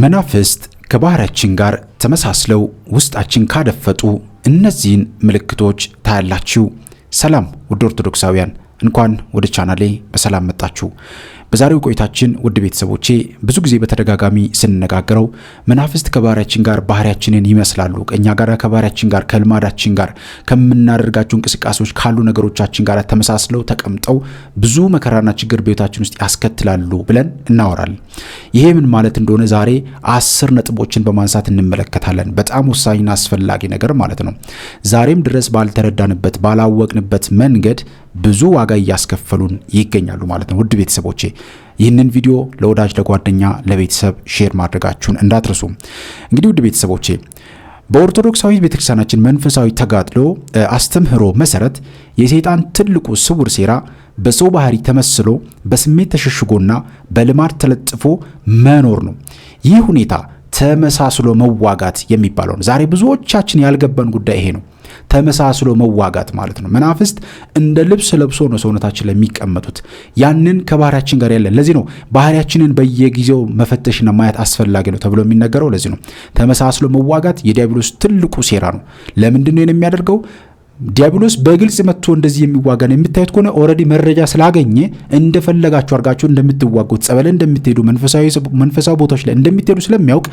መናፍስት ከባህሪያችን ጋር ተመሳስለው ውስጣችን ካደፈጡ እነዚህን ምልክቶች ታያላችሁ። ሰላም ውድ ኦርቶዶክሳውያን፣ እንኳን ወደ ቻናሌ በሰላም መጣችሁ። በዛሬው ቆይታችን ውድ ቤተሰቦቼ ብዙ ጊዜ በተደጋጋሚ ስንነጋገረው መናፍስት ከባህሪያችን ጋር ባህሪያችንን ይመስላሉ። ከኛ ጋር ከባህሪያችን ጋር ከልማዳችን ጋር ከምናደርጋቸው እንቅስቃሴዎች ካሉ ነገሮቻችን ጋር ተመሳስለው ተቀምጠው ብዙ መከራና ችግር በህይወታችን ውስጥ ያስከትላሉ ብለን እናወራለን። ይሄ ምን ማለት እንደሆነ ዛሬ 10 ነጥቦችን በማንሳት እንመለከታለን። በጣም ወሳኝና አስፈላጊ ነገር ማለት ነው። ዛሬም ድረስ ባልተረዳንበት ባላወቅንበት መንገድ ብዙ ዋጋ እያስከፈሉን ይገኛሉ ማለት ነው። ውድ ቤተሰቦቼ ይህንን ቪዲዮ ለወዳጅ ለጓደኛ ለቤተሰብ ሼር ማድረጋችሁን እንዳትረሱ። እንግዲህ ውድ ቤተሰቦቼ በኦርቶዶክሳዊ ቤተክርስቲያናችን መንፈሳዊ ተጋድሎ አስተምህሮ መሰረት የሰይጣን ትልቁ ስውር ሴራ በሰው ባህሪ ተመስሎ በስሜት ተሸሽጎና በልማድ ተለጥፎ መኖር ነው። ይህ ሁኔታ ተመሳስሎ መዋጋት የሚባለው ነው። ዛሬ ብዙዎቻችን ያልገባን ጉዳይ ይሄ ነው። ተመሳስሎ መዋጋት ማለት ነው። መናፍስት እንደ ልብስ ለብሶ ነው ሰውነታችን ላይ የሚቀመጡት። ያንን ከባህሪያችን ጋር ያለ ለዚህ ነው ባህሪያችንን በየጊዜው መፈተሽና ማየት አስፈላጊ ነው ተብሎ የሚነገረው። ለዚህ ነው ተመሳስሎ መዋጋት የዲያብሎስ ትልቁ ሴራ ነው። ለምንድን ነው የሚያደርገው? ዲያብሎስ በግልጽ መጥቶ እንደዚህ የሚዋጋን የምታዩት ከሆነ ኦልሬዲ መረጃ ስላገኘ እንደፈለጋችሁ አድርጋችሁ እንደምትዋጉት ጸበል እንደምትሄዱ መንፈሳዊ ቦታዎች ላይ እንደምትሄዱ ስለሚያውቅ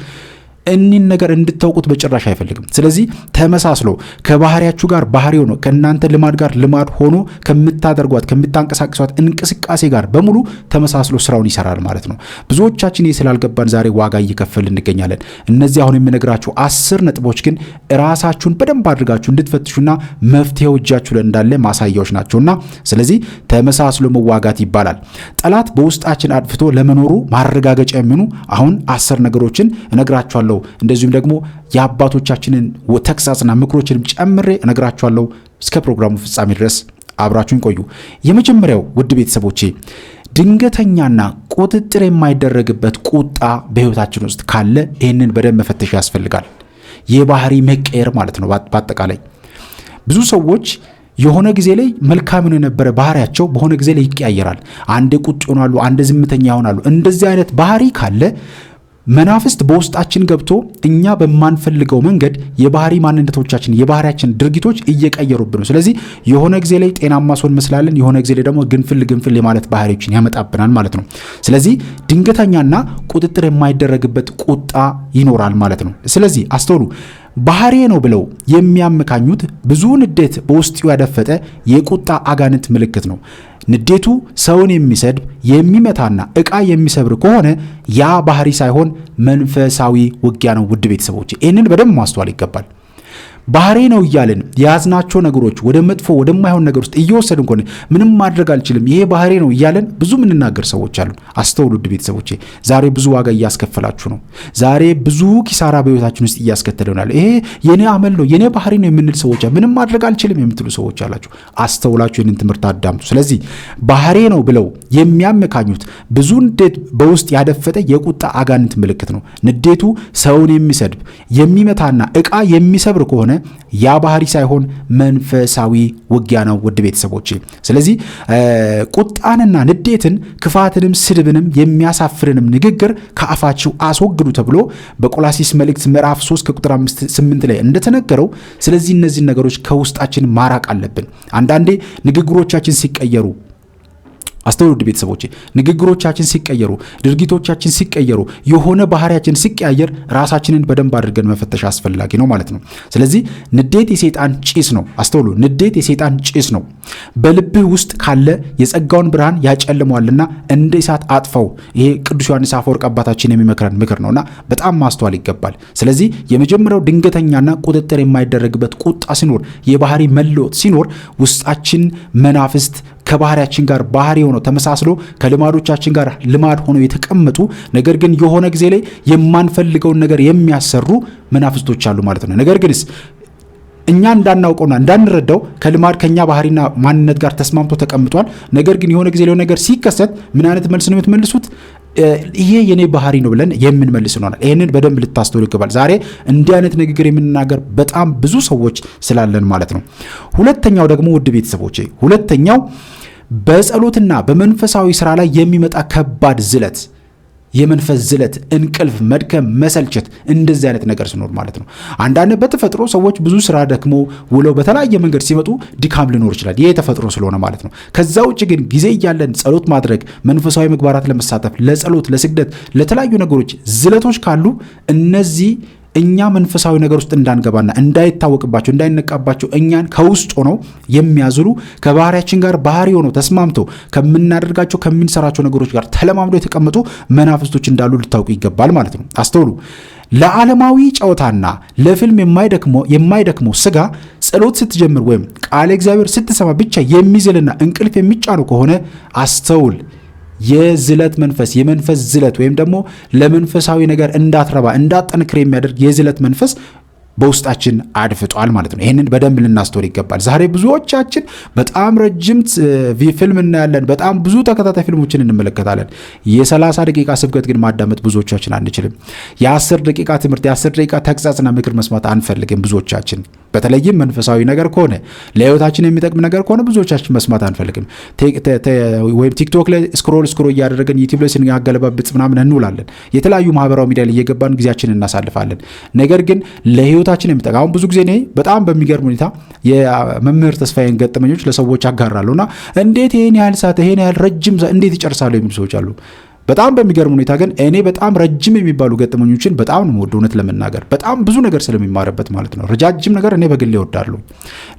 እኒን ነገር እንድታውቁት በጭራሽ አይፈልግም። ስለዚህ ተመሳስሎ ከባህሪያችሁ ጋር ባህሪ ሆኖ ከእናንተ ልማድ ጋር ልማድ ሆኖ ከምታደርጓት ከምታንቀሳቅሷት እንቅስቃሴ ጋር በሙሉ ተመሳስሎ ስራውን ይሰራል ማለት ነው። ብዙዎቻችን ይህ ስላልገባን ዛሬ ዋጋ እየከፈልን እንገኛለን። እነዚህ አሁን የምነግራችሁ 10 ነጥቦች ግን ራሳችሁን በደንብ አድርጋችሁ እንድትፈትሹና መፍትሄው እጃችሁ ላይ እንዳለ ማሳያዎች ናቸውና ስለዚህ ተመሳስሎ መዋጋት ይባላል። ጠላት በውስጣችን አድፍቶ ለመኖሩ ማረጋገጫ የሚሆኑ አሁን 10 ነገሮችን እነግራችኋለሁ። እንደዚሁም ደግሞ የአባቶቻችንን ተግሳጽና ምክሮችንም ጨምሬ እነግራችኋለሁ። እስከ ፕሮግራሙ ፍጻሜ ድረስ አብራችሁን ቆዩ። የመጀመሪያው ውድ ቤተሰቦቼ ድንገተኛና ቁጥጥር የማይደረግበት ቁጣ በህይወታችን ውስጥ ካለ ይህንን በደንብ መፈተሽ ያስፈልጋል። የባህሪ መቀየር ማለት ነው። በአጠቃላይ ብዙ ሰዎች የሆነ ጊዜ ላይ መልካም የነበረ ባህሪያቸው በሆነ ጊዜ ላይ ይቀያየራል። አንዴ ቁጡ ይሆናሉ፣ አንዴ ዝምተኛ ይሆናሉ። እንደዚህ አይነት ባህሪ ካለ መናፍስት በውስጣችን ገብቶ እኛ በማንፈልገው መንገድ የባህሪ ማንነቶቻችን የባህሪያችን ድርጊቶች እየቀየሩብን ነው። ስለዚህ የሆነ ጊዜ ላይ ጤናማ ሰው እንመስላለን፣ የሆነ ጊዜ ላይ ደግሞ ግንፍል የማለት ባህሪዎችን ያመጣብናል ማለት ነው። ስለዚህ ድንገተኛና ቁጥጥር የማይደረግበት ቁጣ ይኖራል ማለት ነው። ስለዚህ አስተውሉ። ባህሪ ነው ብለው የሚያመካኙት ብዙ ንዴት በውስጡ ያደፈጠ የቁጣ አጋንንት ምልክት ነው። ንዴቱ ሰውን የሚሰድብ የሚመታና ዕቃ የሚሰብር ከሆነ ያ ባህሪ ሳይሆን መንፈሳዊ ውጊያ ነው። ውድ ቤተሰቦች ይህንን በደንብ ማስተዋል ይገባል። ባህሪ ነው እያልን የያዝናቸው ነገሮች ወደ መጥፎ ወደማይሆን ነገር ውስጥ እየወሰድን ከሆነ ምንም ማድረግ አልችልም ይሄ ባህሪ ነው እያልን ብዙ ምንናገር ሰዎች አሉ። አስተውሉ ውድ ቤተሰቦቼ፣ ዛሬ ብዙ ዋጋ እያስከፈላችሁ ነው። ዛሬ ብዙ ኪሳራ በህይወታችን ውስጥ እያስከተለናል። ይሄ የኔ አመል ነው የኔ ባህሪ ነው የምንል ሰዎች፣ ምንም ማድረግ አልችልም የምትሉ ሰዎች አላችሁ። አስተውላችሁ ይህንን ትምህርት አዳምጡ። ስለዚህ ባህሪ ነው ብለው የሚያመካኙት ብዙ ንዴት በውስጥ ያደፈጠ የቁጣ አጋንንት ምልክት ነው። ንዴቱ ሰውን የሚሰድብ የሚመታና ዕቃ የሚሰብር ከሆነ ያ ባህሪ ሳይሆን መንፈሳዊ ውጊያ ነው። ውድ ቤተሰቦቼ ስለዚህ ቁጣንና ንዴትን ክፋትንም ስድብንም የሚያሳፍርንም ንግግር ከአፋችሁ አስወግዱ ተብሎ በቆላሲስ መልእክት ምዕራፍ 3 ከቁጥር 8 ላይ እንደተነገረው ስለዚህ እነዚህ ነገሮች ከውስጣችን ማራቅ አለብን። አንዳንዴ ንግግሮቻችን ሲቀየሩ አስተውሉ ውድ ቤተሰቦቼ፣ ንግግሮቻችን ሲቀየሩ ድርጊቶቻችን ሲቀየሩ የሆነ ባህሪያችን ሲቀያየር ራሳችንን በደንብ አድርገን መፈተሽ አስፈላጊ ነው ማለት ነው። ስለዚህ ንዴት የሰይጣን ጭስ ነው። አስተውሉ፣ ንዴት የሰይጣን ጭስ ነው። በልብህ ውስጥ ካለ የጸጋውን ብርሃን ያጨልመዋልና እንደ እሳት አጥፋው። ይሄ ቅዱስ ዮሐንስ አፈወርቅ አባታችን የሚመክረን ምክር ነውና በጣም ማስተዋል ይገባል። ስለዚህ የመጀመሪያው ድንገተኛና ቁጥጥር የማይደረግበት ቁጣ ሲኖር፣ የባህሪ መለወጥ ሲኖር ውስጣችን መናፍስት ከባህሪያችን ጋር ባህሪ ሆኖ ተመሳስሎ ከልማዶቻችን ጋር ልማድ ሆኖ የተቀመጡ ነገር ግን የሆነ ጊዜ ላይ የማንፈልገውን ነገር የሚያሰሩ መናፍስቶች አሉ ማለት ነው። ነገር ግንስ እኛ እንዳናውቀውና እንዳንረዳው ከልማድ ከኛ ባህሪና ማንነት ጋር ተስማምቶ ተቀምጧል። ነገር ግን የሆነ ጊዜ ላይ ነገር ሲከሰት ምን አይነት መልስ ነው የምትመልሱት? ይሄ የኔ ባህሪ ነው ብለን የምንመልስ ይሆናል። ይሄንን በደንብ ልታስተውሉ ይገባል። ዛሬ እንዲህ አይነት ንግግር የምንናገር በጣም ብዙ ሰዎች ስላለን ማለት ነው። ሁለተኛው ደግሞ ውድ ቤተሰቦቼ በጸሎትና በመንፈሳዊ ስራ ላይ የሚመጣ ከባድ ዝለት የመንፈስ ዝለት፣ እንቅልፍ፣ መድከም፣ መሰልቸት እንደዚህ አይነት ነገር ሲኖር ማለት ነው። አንዳንድ በተፈጥሮ ሰዎች ብዙ ስራ ደክሞ ውለው በተለያየ መንገድ ሲመጡ ድካም ሊኖር ይችላል። ይሄ ተፈጥሮ ስለሆነ ማለት ነው። ከዛ ውጭ ግን ጊዜ እያለን ጸሎት ማድረግ፣ መንፈሳዊ ምግባራት ለመሳተፍ፣ ለጸሎት፣ ለስግደት፣ ለተለያዩ ነገሮች ዝለቶች ካሉ እነዚህ እኛ መንፈሳዊ ነገር ውስጥ እንዳንገባና እንዳይታወቅባቸው እንዳይነቃባቸው እኛን ከውስጥ ሆነው የሚያዝሉ ከባህሪያችን ጋር ባህሪ ሆነው ተስማምተው ከምናደርጋቸው ከምንሰራቸው ነገሮች ጋር ተለማምደው የተቀመጡ መናፍስቶች እንዳሉ ልታውቁ ይገባል ማለት ነው። አስተውሉ። ለዓለማዊ ጨዋታና ለፊልም የማይደክመው ስጋ ጸሎት ስትጀምር ወይም ቃለ እግዚአብሔር ስትሰማ ብቻ የሚዝልና እንቅልፍ የሚጫኑ ከሆነ አስተውል። የዝለት መንፈስ የመንፈስ ዝለት ወይም ደግሞ ለመንፈሳዊ ነገር እንዳትረባ እንዳትጠንክር የሚያደርግ የዝለት መንፈስ በውስጣችን አድፍጧል ማለት ነው። ይህንን በደንብ ልናስተውል ይገባል። ዛሬ ብዙዎቻችን በጣም ረጅም ፊልም እናያለን፣ በጣም ብዙ ተከታታይ ፊልሞችን እንመለከታለን። የ30 ደቂቃ ስብከት ግን ማዳመጥ ብዙዎቻችን አንችልም። የ10 ደቂቃ ትምህርት፣ የ10 ደቂቃ ተግሳጽና ምክር መስማት አንፈልግም ብዙዎቻችን። በተለይም መንፈሳዊ ነገር ከሆነ ለህይወታችን የሚጠቅም ነገር ከሆነ ብዙዎቻችን መስማት አንፈልግም። ወይም ቲክቶክ ላይ ስክሮል እያደረገን ዩቲዩብ ላይ ስናገለባብጥ ምናምን እንውላለን። የተለያዩ ማህበራዊ ሚዲያ ላይ እየገባን ጊዜያችንን እናሳልፋለን። ነገር ግን ለህይወታችን የሚጠቅም አሁን ብዙ ጊዜ እኔ በጣም በሚገርም ሁኔታ የመምህር ተስፋዬን ገጠመኞች ለሰዎች አጋራለሁና እንዴት ይሄን ያህል ሰዓት ይሄን ያህል ረጅም እንዴት ይጨርሳሉ የሚሉ ሰዎች አሉ። በጣም በሚገርም ሁኔታ ግን እኔ በጣም ረጅም የሚባሉ ገጠመኞችን በጣም ነው የምወደው። እውነት ለመናገር በጣም ብዙ ነገር ስለሚማርበት ማለት ነው። ረጃጅም ነገር እኔ በግሌ እወዳለሁ።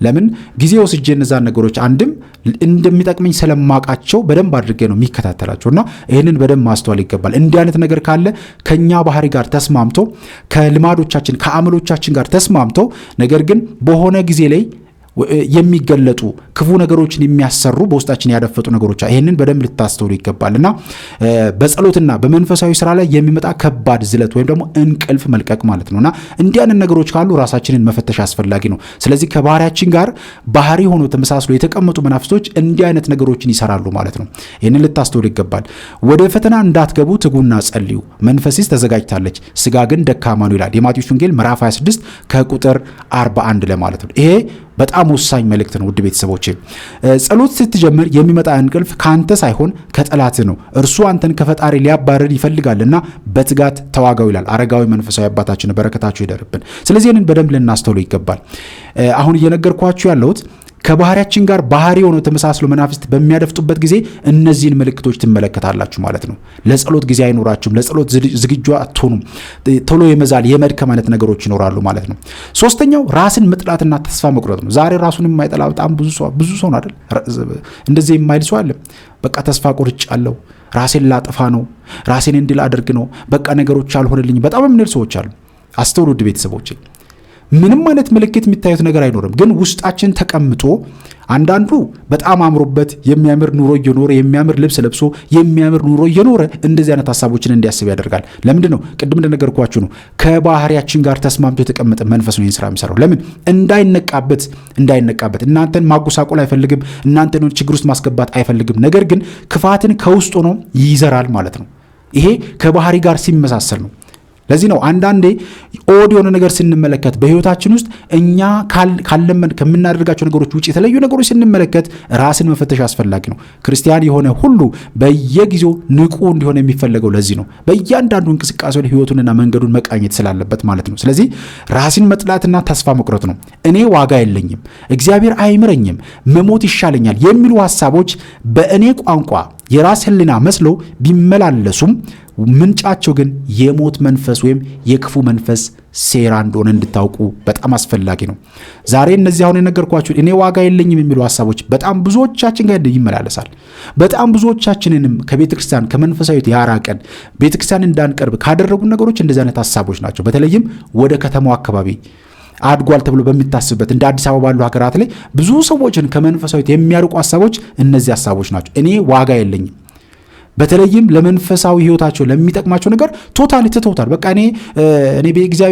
ለምን ጊዜ ወስጄ እነዛን ነገሮች አንድም እንደሚጠቅመኝ ስለማውቃቸው በደንብ አድርጌ ነው የሚከታተላቸውና ይህንን በደንብ ማስተዋል ይገባል። እንዲህ አይነት ነገር ካለ ከኛ ባህሪ ጋር ተስማምቶ ከልማዶቻችን ከአመሎቻችን ጋር ተስማምቶ ነገር ግን በሆነ ጊዜ ላይ የሚገለጡ ክፉ ነገሮችን የሚያሰሩ በውስጣችን ያደፈጡ ነገሮች ይሄንን በደንብ ልታስተውሉ ይገባልና በጸሎትና በመንፈሳዊ ስራ ላይ የሚመጣ ከባድ ዝለት ወይም ደግሞ እንቅልፍ መልቀቅ ማለት ነውና እንዲህ አይነት ነገሮች ካሉ ራሳችንን መፈተሽ አስፈላጊ ነው። ስለዚህ ከባህሪያችን ጋር ባህሪ ሆኖ ተመሳስሎ የተቀመጡ መናፍስቶች እንዲህ አይነት ነገሮችን ይሰራሉ ማለት ነው። ይሄንን ልታስተውሉ ይገባል። ወደ ፈተና እንዳትገቡ ትጉና ጸልዩ፣ መንፈስስ ተዘጋጅታለች፣ ስጋ ግን ደካማ ነው ይላል የማቴዎስ ወንጌል ምዕራፍ 26 ከቁጥር 41 ለማለት ነው። ይሄ በጣም ወሳኝ መልእክት ነው። ውድ ቤተሰቦቼ ጸሎት ስትጀምር የሚመጣ እንቅልፍ ካንተ ሳይሆን ከጠላት ነው። እርሱ አንተን ከፈጣሪ ሊያባርር ይፈልጋልና በትጋት ተዋጋው ይላል አረጋዊ መንፈሳዊ አባታችን፣ በረከታቸው ይደርብን። ስለዚህ ይህንን በደንብ ልናስተውለው ይገባል። አሁን እየነገርኳችሁ ያለሁት ከባህሪያችን ጋር ባህሪ ሆኖ ተመሳስሎ መናፍስት በሚያደፍጡበት ጊዜ እነዚህን ምልክቶች ትመለከታላችሁ ማለት ነው። ለጸሎት ጊዜ አይኖራችሁም። ለጸሎት ዝግጁ አትሆኑም። ቶሎ የመዛል የመድከም አይነት ነገሮች ይኖራሉ ማለት ነው። ሶስተኛው ራስን መጥላትና ተስፋ መቁረጥ ነው። ዛሬ ራሱን የማይጠላ በጣም ብዙ ሰው አይደል? እንደዚህ የማይል ሰው አለ። በቃ ተስፋ ቆርጫለሁ፣ ራሴን ላጠፋ ነው፣ ራሴን እንድል አድርግ ነው፣ በቃ ነገሮች አልሆነልኝ በጣም የምንል ሰዎች አሉ። አስተውሉ ውድ ቤተሰቦች፣ ምንም አይነት ምልክት የሚታዩት ነገር አይኖርም፣ ግን ውስጣችን ተቀምጦ አንዳንዱ በጣም አምሮበት የሚያምር ኑሮ እየኖረ የሚያምር ልብስ ለብሶ የሚያምር ኑሮ እየኖረ እንደዚህ አይነት ሐሳቦችን እንዲያስብ ያደርጋል። ለምንድን ነው? ቅድም እንደነገርኳችሁ ነው። ከባህሪያችን ጋር ተስማምቶ የተቀመጠ መንፈስ ነው ይህን ስራ የሚሰራው። ለምን? እንዳይነቃበት እናንተን ማጎሳቆል አይፈልግም። እናንተን ችግር ውስጥ ማስገባት አይፈልግም። ነገር ግን ክፋትን ከውስጥ ሆኖ ይዘራል ማለት ነው። ይሄ ከባህሪ ጋር ሲመሳሰል ነው። ለዚህ ነው አንዳንዴ ኦድ የሆነ ነገር ስንመለከት በህይወታችን ውስጥ እኛ ካለመን ከምናደርጋቸው ነገሮች ውጭ የተለዩ ነገሮች ስንመለከት ራስን መፈተሽ አስፈላጊ ነው። ክርስቲያን የሆነ ሁሉ በየጊዜው ንቁ እንዲሆን የሚፈለገው ለዚህ ነው። በእያንዳንዱ እንቅስቃሴው ህይወቱንና መንገዱን መቃኘት ስላለበት ማለት ነው። ስለዚህ ራስን መጥላትና ተስፋ መቁረጥ ነው። እኔ ዋጋ የለኝም፣ እግዚአብሔር አይምረኝም፣ መሞት ይሻለኛል የሚሉ ሐሳቦች በእኔ ቋንቋ የራስ ህሊና መስለው ቢመላለሱም ምንጫቸው ግን የሞት መንፈስ ወይም የክፉ መንፈስ ሴራ እንደሆነ እንድታውቁ በጣም አስፈላጊ ነው። ዛሬ እነዚህ አሁን የነገርኳችሁ እኔ ዋጋ የለኝም የሚሉ ሐሳቦች በጣም ብዙዎቻችን ጋር ይመላለሳል። በጣም ብዙዎቻችንንም ከቤተክርስቲያን ከመንፈሳዊት ያራቀን ቤተክርስቲያን እንዳንቀርብ ካደረጉ ነገሮች እንደዚህ አይነት ሐሳቦች ናቸው። በተለይም ወደ ከተማው አካባቢ አድጓል ተብሎ በሚታስብበት እንደ አዲስ አበባ ባሉ ሀገራት ላይ ብዙ ሰዎችን ከመንፈሳዊት የሚያርቁ ሐሳቦች እነዚህ ሐሳቦች ናቸው። እኔ ዋጋ የለኝም፣ በተለይም ለመንፈሳዊ ህይወታቸው ለሚጠቅማቸው ነገር ቶታሊ ትተውታል። በቃ እኔ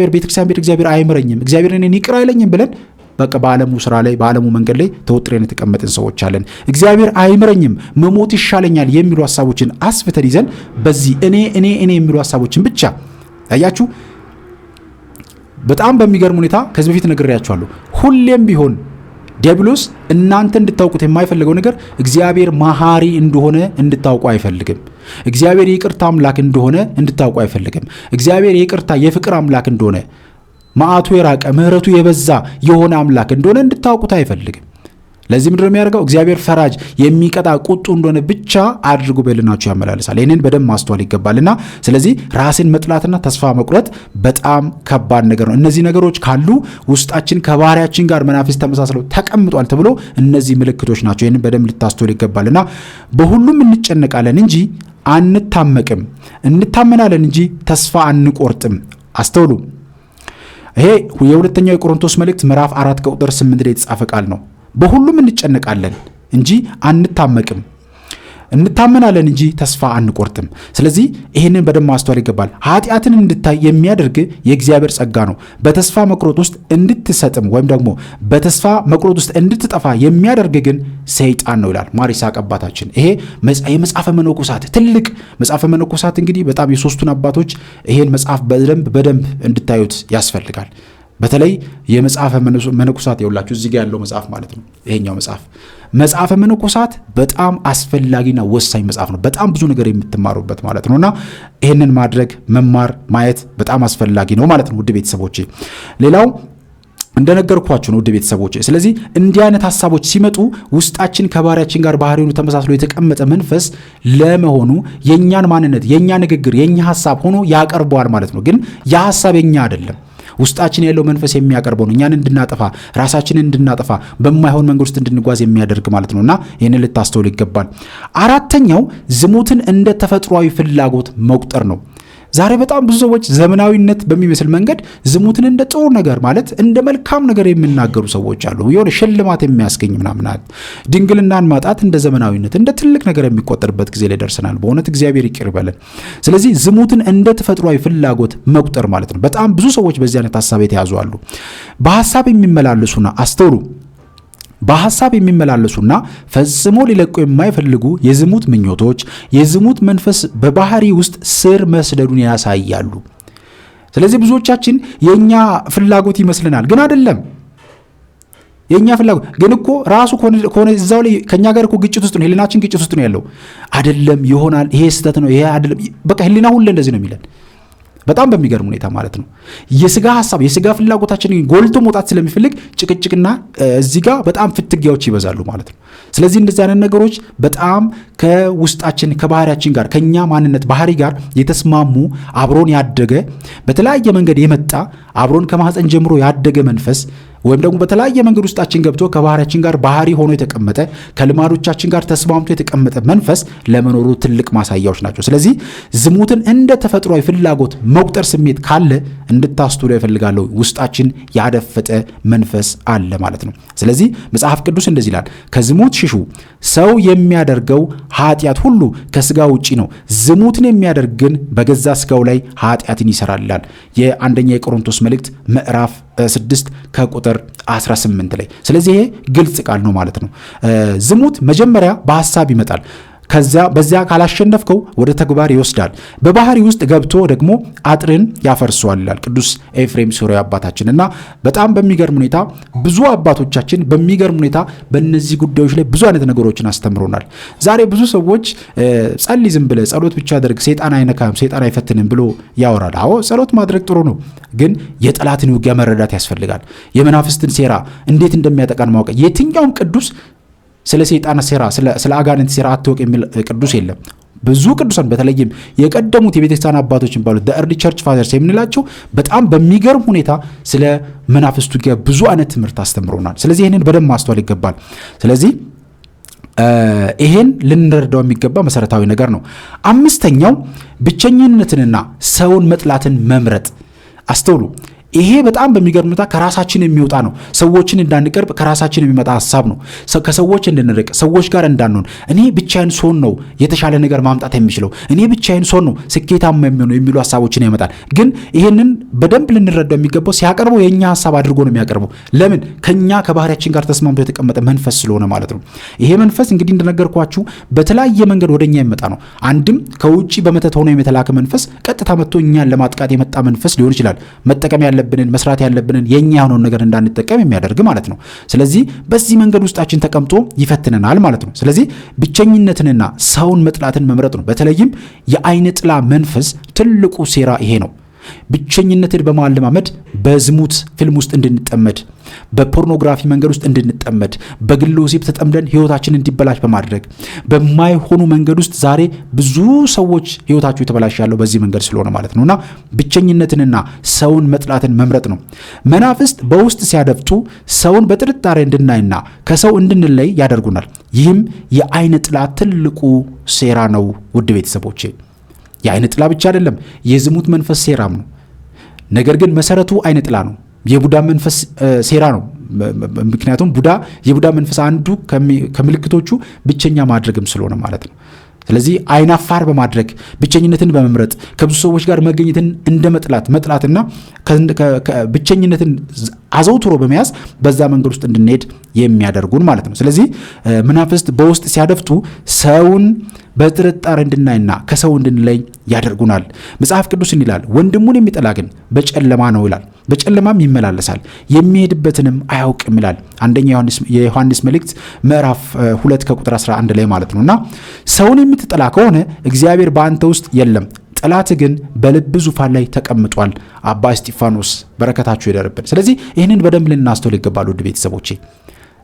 ቤተክርስቲያን እግዚአብሔር አይምረኝም፣ እግዚአብሔር እኔን ይቅር አይለኝም ብለን በቃ በዓለሙ ስራ ላይ በዓለሙ መንገድ ላይ ተወጥረን የተቀመጥን ሰዎች አለን። እግዚአብሔር አይምረኝም፣ መሞት ይሻለኛል የሚሉ ሐሳቦችን አስፍተን ይዘን በዚህ እኔ የሚሉ ሐሳቦችን ብቻ አያችሁ። በጣም በሚገርም ሁኔታ ከዚህ በፊት ነግሬያችኋለሁ። ሁሌም ቢሆን ዲያብሎስ እናንተ እንድታውቁት የማይፈልገው ነገር እግዚአብሔር መሐሪ እንደሆነ እንድታውቁ አይፈልግም። እግዚአብሔር የይቅርታ አምላክ እንደሆነ እንድታውቁ አይፈልግም። እግዚአብሔር የይቅርታ የፍቅር አምላክ እንደሆነ መዓቱ የራቀ ምሕረቱ የበዛ የሆነ አምላክ እንደሆነ እንድታውቁት አይፈልግም። ለዚህ ምንድነው የሚያደርገው? እግዚአብሔር ፈራጅ የሚቀጣ ቁጡ እንደሆነ ብቻ አድርጎ በልናችሁ ያመላልሳል። ይህንን በደንብ ማስተዋል ይገባልና ስለዚህ ራስን መጥላትና ተስፋ መቁረጥ በጣም ከባድ ነገር ነው። እነዚህ ነገሮች ካሉ ውስጣችን ከባህሪያችን ጋር መናፍስት ተመሳስለው ተቀምጧል ተብሎ እነዚህ ምልክቶች ናቸው። ይህንን በደንብ ልታስተውል ይገባልና በሁሉም እንጨነቃለን እንጂ አንታመቅም፣ እንታመናለን እንጂ ተስፋ አንቆርጥም። አስተውሉ። ይሄ የሁለተኛው የቆሮንቶስ መልእክት ምዕራፍ 4 ቁጥር 8 ላይ የተጻፈ ቃል ነው። በሁሉም እንጨነቃለን እንጂ አንታመቅም፣ እንታመናለን እንጂ ተስፋ አንቆርጥም። ስለዚህ ይህንን በደንብ ማስተዋል ይገባል። ኃጢአትን እንድታይ የሚያደርግ የእግዚአብሔር ጸጋ ነው። በተስፋ መቁረጥ ውስጥ እንድትሰጥም ወይም ደግሞ በተስፋ መቁረጥ ውስጥ እንድትጠፋ የሚያደርግ ግን ሰይጣን ነው ይላል ማር ይስሐቅ አባታችን። ይሄ የመጽሐፈ መነኮሳት ትልቅ መጽሐፈ መነኮሳት እንግዲህ በጣም የሶስቱን አባቶች ይሄን መጽሐፍ በደንብ እንድታዩት ያስፈልጋል። በተለይ የመጽሐፈ መነኮሳት የውላችሁ እዚህ ጋር ያለው መጽሐፍ ማለት ነው። ይሄኛው መጽሐፈ መነኮሳት በጣም አስፈላጊና ወሳኝ መጽሐፍ ነው። በጣም ብዙ ነገር የምትማሩበት ማለት ነውና ይሄንን ማድረግ መማር ማየት በጣም አስፈላጊ ነው ማለት ነው ውድ ቤተሰቦቼ። ሌላው እንደነገርኳችሁ ነው ውድ ቤተሰቦቼ። ስለዚህ እንዲህ አይነት ሐሳቦች ሲመጡ ውስጣችን ከባህሪያችን ጋር ባህሪውን ተመሳስሎ የተቀመጠ መንፈስ ለመሆኑ የኛን ማንነት የኛ ንግግር የኛ ሐሳብ ሆኖ ያቀርበዋል ማለት ነው። ግን ያ ሐሳብ የኛ አይደለም። ውስጣችን ያለው መንፈስ የሚያቀርበው ነው እኛን እንድናጠፋ ራሳችንን እንድናጠፋ በማይሆን መንገድ ውስጥ እንድንጓዝ የሚያደርግ ማለት ነውና ይህንን ልታስተውሉ ይገባል። አራተኛው ዝሙትን እንደ ተፈጥሯዊ ፍላጎት መቁጠር ነው። ዛሬ በጣም ብዙ ሰዎች ዘመናዊነት በሚመስል መንገድ ዝሙትን እንደ ጥሩ ነገር ማለት እንደ መልካም ነገር የሚናገሩ ሰዎች አሉ። የሆነ ሽልማት የሚያስገኝ ምናምን ድንግልናን ማጣት እንደ ዘመናዊነት እንደ ትልቅ ነገር የሚቆጠርበት ጊዜ ላይ ደርሰናል። በእውነት እግዚአብሔር ይቅር ይበለን። ስለዚህ ዝሙትን እንደ ተፈጥሯዊ ፍላጎት መቁጠር ማለት ነው። በጣም ብዙ ሰዎች በዚህ አይነት ሐሳብ የተያዙ አሉ። በሐሳብ የሚመላለሱና አስተውሉ በሐሳብ የሚመላለሱና ፈጽሞ ሊለቁ የማይፈልጉ የዝሙት ምኞቶች የዝሙት መንፈስ በባህሪ ውስጥ ስር መስደዱን ያሳያሉ። ስለዚህ ብዙዎቻችን የኛ ፍላጎት ይመስልናል፣ ግን አይደለም። የኛ ፍላጎት ግን እኮ ራሱ ከሆነ እዛው ላይ ከኛ ጋር እኮ ግጭት ውስጥ ነው። ህሊናችን ግጭት ውስጥ ነው ያለው። አይደለም ይሆናል፣ ይሄ ስህተት ነው፣ ይሄ አይደለም። በቃ ህሊና ሁሉ እንደዚህ ነው የሚለን በጣም በሚገርም ሁኔታ ማለት ነው። የስጋ ሐሳብ የስጋ ፍላጎታችንን ጎልቶ መውጣት ስለሚፈልግ ጭቅጭቅና እዚህ ጋር በጣም ፍትጊያዎች ይበዛሉ ማለት ነው። ስለዚህ እንደዚህ አይነት ነገሮች በጣም ከውስጣችን ከባህሪያችን ጋር ከኛ ማንነት ባህሪ ጋር የተስማሙ አብሮን ያደገ በተለያየ መንገድ የመጣ አብሮን ከማህፀን ጀምሮ ያደገ መንፈስ ወይም ደግሞ በተለያየ መንገድ ውስጣችን ገብቶ ከባህሪያችን ጋር ባህሪ ሆኖ የተቀመጠ ከልማዶቻችን ጋር ተስማምቶ የተቀመጠ መንፈስ ለመኖሩ ትልቅ ማሳያዎች ናቸው። ስለዚህ ዝሙትን እንደ ተፈጥሯዊ ፍላጎት መቁጠር ስሜት ካለ እንድታስተውሉ ይፈልጋለሁ። ውስጣችን ያደፈጠ መንፈስ አለ ማለት ነው። ስለዚህ መጽሐፍ ቅዱስ እንደዚህ ይላል፣ ከዝሙት ሽሹ፣ ሰው የሚያደርገው ኃጢአት ሁሉ ከስጋ ውጪ ነው፣ ዝሙትን የሚያደርግ ግን በገዛ ስጋው ላይ ኃጢአትን ይሰራል ይላል የአንደኛ የቆሮንቶስ መልእክት ምዕራፍ 6 ከቁጥር 18 ላይ። ስለዚህ ይሄ ግልጽ ቃል ነው ማለት ነው። ዝሙት መጀመሪያ በሐሳብ ይመጣል። በዚያ ካላሸነፍከው ወደ ተግባር ይወስዳል። በባህሪ ውስጥ ገብቶ ደግሞ አጥርን ያፈርሰዋል ይላል ቅዱስ ኤፍሬም ሶርያዊ አባታችን። እና በጣም በሚገርም ሁኔታ ብዙ አባቶቻችን በሚገርም ሁኔታ በእነዚህ ጉዳዮች ላይ ብዙ አይነት ነገሮችን አስተምሮናል። ዛሬ ብዙ ሰዎች ጸልይ፣ ዝም ብለህ ጸሎት ብቻ አድርግ፣ ሰይጣን አይነካም፣ ሰይጣን አይፈትንም ብሎ ያወራል። አዎ ጸሎት ማድረግ ጥሩ ነው፣ ግን የጠላትን ውጊያ መረዳት ያስፈልጋል። የመናፍስትን ሴራ እንዴት እንደሚያጠቃን ማወቅ። የትኛውም ቅዱስ ስለ ሰይጣን ሴራ ስለ አጋንንት ሴራ አትወቅ የሚል ቅዱስ የለም። ብዙ ቅዱሳን በተለይም የቀደሙት የቤተክርስቲያን አባቶች የሚባሉት the ቸርች ፋዘርስ የምንላቸው በጣም በሚገርም ሁኔታ ስለ መናፍስቱ ብዙ አይነት ትምህርት አስተምሮናል። ስለዚህ ይህንን በደንብ ማስተዋል ይገባል። ስለዚህ ይሄን ልንረዳው የሚገባ መሰረታዊ ነገር ነው። አምስተኛው ብቸኝነትንና ሰውን መጥላትን መምረጥ። አስተውሉ። ይሄ በጣም በሚገርም ሁኔታ ከራሳችን የሚወጣ ነው። ሰዎችን እንዳንቀርብ ከራሳችን የሚመጣ ሐሳብ ነው። ከሰዎች እንድንርቅ፣ ሰዎች ጋር እንዳንሆን፣ እኔ ብቻዬን ስሆን ነው የተሻለ ነገር ማምጣት የሚችለው፣ እኔ ብቻዬን ስሆን ነው ስኬታማ የሚሆነው የሚሉ ሐሳቦችን ያመጣል። ግን ይሄንን በደንብ ልንረዳው የሚገባው ሲያቀርበው የኛ ሐሳብ አድርጎ ነው የሚያቀርበው። ለምን? ከኛ ከባህሪያችን ጋር ተስማምቶ የተቀመጠ መንፈስ ስለሆነ ማለት ነው። ይሄ መንፈስ እንግዲህ እንደነገርኳችሁ በተለያየ መንገድ ወደኛ የሚመጣ ነው። አንድም ከውጪ በመተት ሆኖ የተላከ መንፈስ ቀጥታ መጥቶ እኛን ለማጥቃት የመጣ መንፈስ ሊሆን ይችላል። መጠቀም ያለብንን መስራት ያለብንን የኛ የሆነውን ነገር እንዳንጠቀም የሚያደርግ ማለት ነው። ስለዚህ በዚህ መንገድ ውስጣችን ተቀምጦ ይፈትነናል ማለት ነው። ስለዚህ ብቸኝነትንና ሰውን መጥላትን መምረጥ ነው። በተለይም የአይነ ጥላ መንፈስ ትልቁ ሴራ ይሄ ነው። ብቸኝነትን በማለማመድ በዝሙት ፊልም ውስጥ እንድንጠመድ፣ በፖርኖግራፊ መንገድ ውስጥ እንድንጠመድ፣ በግል ወሲብ ተጠምደን ህይወታችን እንዲበላሽ በማድረግ በማይሆኑ መንገድ ውስጥ ዛሬ ብዙ ሰዎች ህይወታቸው የተበላሽ ያለው በዚህ መንገድ ስለሆነ ማለት ነውና ብቸኝነትንና ሰውን መጥላትን መምረጥ ነው። መናፍስት በውስጥ ሲያደፍጡ ሰውን በጥርጣሬ እንድናይና ከሰው እንድንለይ ያደርጉናል። ይህም የአይነ ጥላ ትልቁ ሴራ ነው። ውድ ቤተሰቦቼ የአይነ ጥላ ብቻ አይደለም፣ የዝሙት መንፈስ ሴራም ነው። ነገር ግን መሰረቱ አይነ ጥላ ነው። የቡዳ መንፈስ ሴራ ነው። ምክንያቱም የቡዳ መንፈስ አንዱ ከምልክቶቹ ብቸኛ ማድረግም ስለሆነ ማለት ነው። ስለዚህ አይናፋር በማድረግ ብቸኝነትን በመምረጥ ከብዙ ሰዎች ጋር መገኘትን እንደ መጥላትና ብቸኝነትን አዘውትሮ በመያዝ በዛ መንገድ ውስጥ እንድንሄድ የሚያደርጉን ማለት ነው። ስለዚህ መናፍስት በውስጥ ሲያደፍጡ ሰውን በጥርጣሬ እንድናይና ከሰው እንድንለይ ያደርጉናል። መጽሐፍ ቅዱስ ይላል ወንድሙን የሚጠላ ግን በጨለማ ነው ይላል፣ በጨለማም ይመላለሳል የሚሄድበትንም አያውቅም ይላል። አንደኛ የዮሐንስ መልእክት ምዕራፍ 2 ከቁጥር 11 ላይ ማለት ነውና ሰውን የምትጠላ ከሆነ እግዚአብሔር በአንተ ውስጥ የለም፣ ጠላት ግን በልብ ዙፋን ላይ ተቀምጧል። አባ እስጢፋኖስ በረከታችሁ ይደርብን። ስለዚህ ይህንን በደንብ ልናስተውል ይገባል። ውድ ቤተሰቦቼ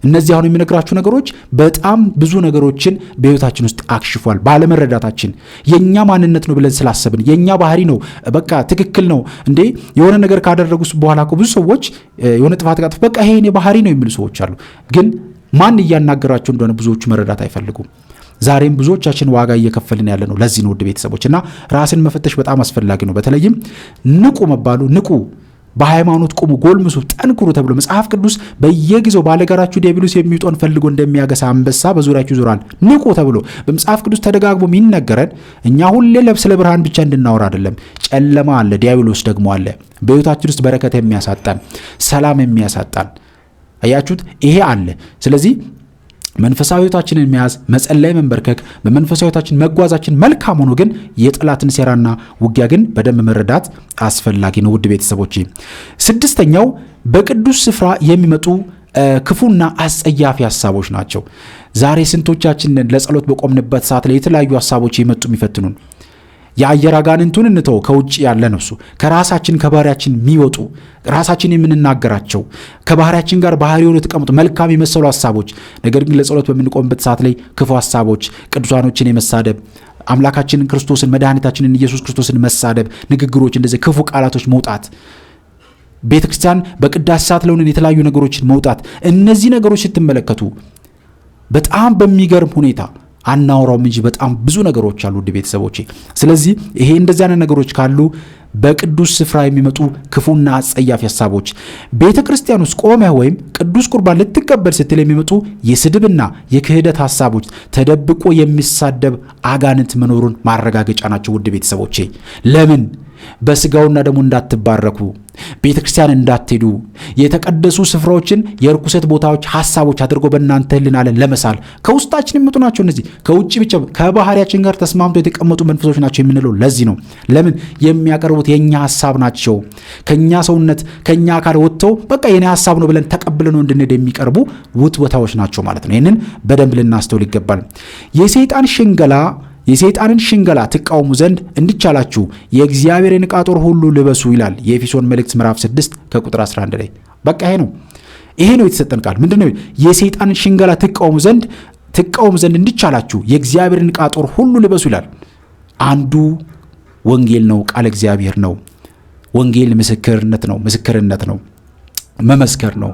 እነዚህ አሁን የሚነግራችሁ ነገሮች በጣም ብዙ ነገሮችን በህይወታችን ውስጥ አክሽፏል። ባለመረዳታችን የኛ ማንነት ነው ብለን ስላሰብን የኛ ባህሪ ነው በቃ ትክክል ነው እንዴ የሆነ ነገር ካደረጉስ በኋላ እኮ ብዙ ሰዎች የሆነ ጥፋት ካጠፉ በቃ ይሄ የኔ ባህሪ ነው የሚሉ ሰዎች አሉ። ግን ማን እያናገራቸው እንደሆነ ብዙዎቹ መረዳት አይፈልጉም። ዛሬም ብዙዎቻችን ዋጋ እየከፈልን ያለ ነው። ለዚህ ነው ውድ ቤተሰቦች እና ራስን መፈተሽ በጣም አስፈላጊ ነው። በተለይም ንቁ መባሉ ንቁ፣ በሃይማኖት ቁሙ፣ ጎልምሱ፣ ጠንክሩ ተብሎ መጽሐፍ ቅዱስ በየጊዜው ባለጋራችሁ ዲያብሎስ የሚውጠውን ፈልጎ እንደሚያገሳ አንበሳ በዙሪያችሁ ይዞራል ንቁ ተብሎ በመጽሐፍ ቅዱስ ተደጋግሞ የሚነገረን እኛ ሁሌ ስለ ብርሃን ብቻ እንድናወራ አይደለም። ጨለማ አለ፣ ዲያብሎስ ደግሞ አለ፣ በህይወታችን ውስጥ በረከት የሚያሳጣን፣ ሰላም የሚያሳጣን። አያችሁት? ይሄ አለ። ስለዚህ መንፈሳዊ ህይወታችንን መያዝ፣ መጸለይ፣ መንበርከክ፣ በመንፈሳዊ ህይወታችን መጓዛችን መልካም ሆኖ ግን የጠላትን ሴራና ውጊያ ግን በደንብ መረዳት አስፈላጊ ነው። ውድ ቤተሰቦች ስድስተኛው በቅዱስ ስፍራ የሚመጡ ክፉና አስጸያፊ ሐሳቦች ናቸው። ዛሬ ስንቶቻችንን ለጸሎት በቆምንበት ሰዓት ላይ የተለያዩ ሐሳቦች የመጡ የሚፈትኑን የአየር አጋንንቱን እንተው፣ ከውጭ ያለ ነፍሱ ከራሳችን ከባህሪያችን የሚወጡ ራሳችን የምንናገራቸው ከባህሪያችን ጋር ባህሪ ሆኖ የተቀመጡ መልካም የመሰሉ ሐሳቦች፣ ነገር ግን ለጸሎት በምንቆምበት ሰዓት ላይ ክፉ ሐሳቦች፣ ቅዱሳኖችን የመሳደብ አምላካችንን ክርስቶስን መድኃኒታችንን ኢየሱስ ክርስቶስን መሳደብ፣ ንግግሮች፣ እንደዚህ ክፉ ቃላቶች መውጣት፣ ቤተክርስቲያን በቅዳሴ ሰዓት ለሆነን የተለያዩ ነገሮችን መውጣት፣ እነዚህ ነገሮች ስትመለከቱ በጣም በሚገርም ሁኔታ አናውራውም እንጂ በጣም ብዙ ነገሮች አሉ ውድ ቤተሰቦቼ። ስለዚህ ይሄ እንደዚህ አይነት ነገሮች ካሉ በቅዱስ ስፍራ የሚመጡ ክፉና አጸያፊ ሐሳቦች፣ ቤተ ክርስቲያን ውስጥ ቆመህ ወይም ቅዱስ ቁርባን ልትቀበል ስትል የሚመጡ የስድብና የክህደት ሐሳቦች፣ ተደብቆ የሚሳደብ አጋንንት መኖሩን ማረጋገጫ ናቸው ውድ ቤተሰቦቼ። ለምን? በስጋውና ደሙ እንዳትባረኩ፣ ቤተ ክርስቲያን እንዳትሄዱ፣ የተቀደሱ ስፍራዎችን የርኩሰት ቦታዎች ሐሳቦች አድርጎ በእናንተ ህልና ለመሳል ከውስጣችን የሚመጡ ናቸው። እነዚህ ከውጭ ብቻ ከባህሪያችን ጋር ተስማምቶ የተቀመጡ መንፈሶች ናቸው የምንለው ለዚህ ነው። ለምን? የሚያቀርቡት የኛ ሐሳብ ናቸው። ከኛ ሰውነት ከኛ አካል ወጥተው በቃ የኔ ሐሳብ ነው ብለን ተቀብለን እንድንሄድ የሚቀርቡ ውትወታዎች ናቸው ማለት ነው። ይህንን በደንብ ልናስተውል ይገባል። የሰይጣንን ሽንገላ ትቃወሙ ዘንድ እንዲቻላችሁ የእግዚአብሔርን ዕቃ ጦር ሁሉ ልበሱ ይላል የኤፌሶን መልእክት ምዕራፍ 6 ከቁጥር 11 ላይ። በቃ ይሄ ነው የተሰጠን ቃል። ምንድነው? የሰይጣንን ሽንገላ ትቃወሙ ዘንድ እንዲቻላችሁ የእግዚአብሔርን ዕቃ ጦር ሁሉ ልበሱ ይላል። አንዱ ወንጌል ነው፣ ቃል እግዚአብሔር ነው። ወንጌል ምስክርነት ነው፣ መመስከር ነው።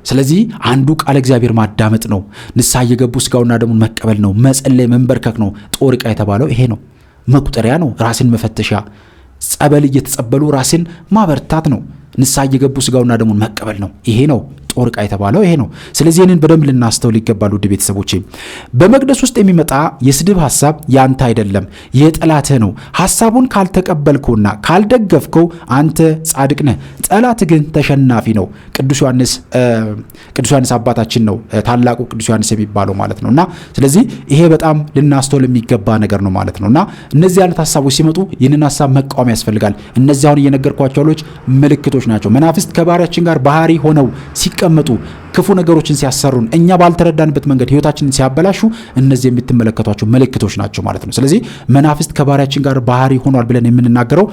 ስለዚህ አንዱ ቃል እግዚአብሔር ማዳመጥ ነው። ንስሐ እየገቡ ስጋውና ደሙን መቀበል ነው። መጸለይ፣ መንበርከክ ነው። ጦር ዕቃ የተባለው ይሄ ነው። መቁጠሪያ ነው። ራስን መፈተሻ፣ ጸበል እየተጸበሉ ራስን ማበርታት ነው። ንስሐ እየገቡ ስጋውና ደሙን መቀበል ነው። ይሄ ነው ጦር ዕቃ የተባለው ይሄ ነው። ስለዚህ ይህንን በደንብ ልናስተውል ይገባል። ውድ ቤተሰቦቼ በመቅደስ ውስጥ የሚመጣ የስድብ ሐሳብ ያንተ አይደለም፣ የጠላትህ ነው። ሐሳቡን ካልተቀበልከውና ካልደገፍከው አንተ ጻድቅ ነህ፣ ጠላት ግን ተሸናፊ ነው። ቅዱስ ዮሐንስ አባታችን ነው ታላቁ ቅዱስ ዮሐንስ የሚባለው ማለት ነውና ስለዚህ ይሄ በጣም ልናስተውል የሚገባ ነገር ነው ማለት ነውና እነዚህ አይነት ሐሳቦች ሲመጡ ይህንን ሐሳብ መቃወም ያስፈልጋል። እነዚህ አሁን እየነገርኳቸው ያሉት ምልክቶች ናቸው። መናፍስት ከባህሪያችን ጋር ባህሪ ሆነው ሲቀመጡ ክፉ ነገሮችን ሲያሰሩን እኛ ባልተረዳንበት መንገድ ህይወታችንን ሲያበላሹ እነዚህ የምትመለከቷቸው ምልክቶች ናቸው ማለት ነው። ስለዚህ መናፍስት ከባህሪያችን ጋር ባህሪ ሆኗል ብለን የምንናገረው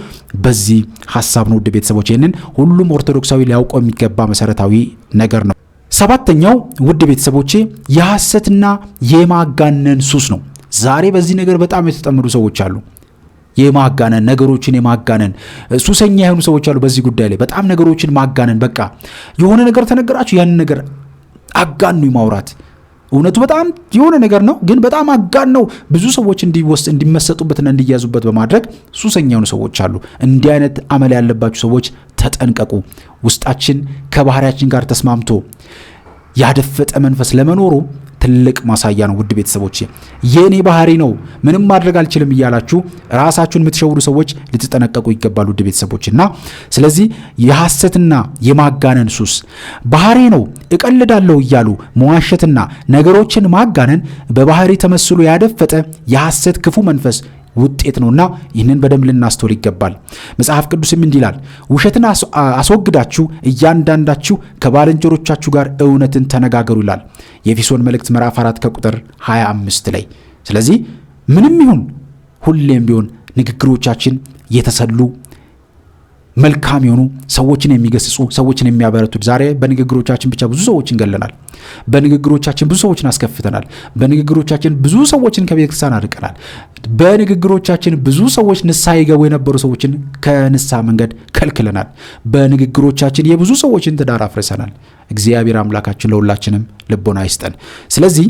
በዚህ ሐሳብ ነው። ውድ ቤተሰቦች ይህንን ሁሉም ኦርቶዶክሳዊ ሊያውቀው የሚገባ መሰረታዊ ነገር ነው። ሰባተኛው ውድ ቤተሰቦቼ የሐሰትና የማጋነን ሱስ ነው። ዛሬ በዚህ ነገር በጣም የተጠመዱ ሰዎች አሉ። የማጋነን ነገሮችን የማጋነን ሱሰኛ የሆኑ ሰዎች አሉ። በዚህ ጉዳይ ላይ በጣም ነገሮችን ማጋነን፣ በቃ የሆነ ነገር ተነገራችሁ ያን ነገር አጋኑ ማውራት። እውነቱ በጣም የሆነ ነገር ነው፣ ግን በጣም አጋነው ብዙ ሰዎች እንዲመሰጡበትና እንዲያዙበት በማድረግ ሱሰኛ የሆኑ ሰዎች አሉ። እንዲህ አይነት አመል ያለባችሁ ሰዎች ተጠንቀቁ። ውስጣችን ከባህሪያችን ጋር ተስማምቶ ያደፈጠ መንፈስ ለመኖሩ ትልቅ ማሳያ ነው። ውድ ቤተሰቦች የኔ ባህሪ ነው ምንም ማድረግ አልችልም እያላችሁ ራሳችሁን የምትሸውዱ ሰዎች ልትጠነቀቁ ይገባሉ። ውድ ቤተሰቦችና ስለዚህ የሐሰትና የማጋነን ሱስ ባህሪ ነው እቀልዳለሁ እያሉ መዋሸትና ነገሮችን ማጋነን በባህሪ ተመስሎ ያደፈጠ የሐሰት ክፉ መንፈስ ውጤት ነውና ይህንን በደንብ ልናስተውል ይገባል። መጽሐፍ ቅዱስም እንዲህ ይላል፣ ውሸትን አስወግዳችሁ እያንዳንዳችሁ ከባልንጀሮቻችሁ ጋር እውነትን ተነጋገሩ ይላል። የኤፌሶን መልእክት ምዕራፍ 4 ከቁጥር 25 ላይ። ስለዚህ ምንም ይሁን ሁሌም ቢሆን ንግግሮቻችን የተሰሉ መልካም የሆኑ ሰዎችን የሚገስጹ ሰዎችን የሚያበረቱት። ዛሬ በንግግሮቻችን ብቻ ብዙ ሰዎችን ገለናል። በንግግሮቻችን ብዙ ሰዎችን አስከፍተናል። በንግግሮቻችን ብዙ ሰዎችን ከቤተክርስቲያን አርቀናል። በንግግሮቻችን ብዙ ሰዎች ንስሐ ይገቡ የነበሩ ሰዎችን ከንስሐ መንገድ ከልክለናል። በንግግሮቻችን የብዙ ሰዎችን ትዳር አፍርሰናል። እግዚአብሔር አምላካችን ለሁላችንም ልቦና ይስጠን። ስለዚህ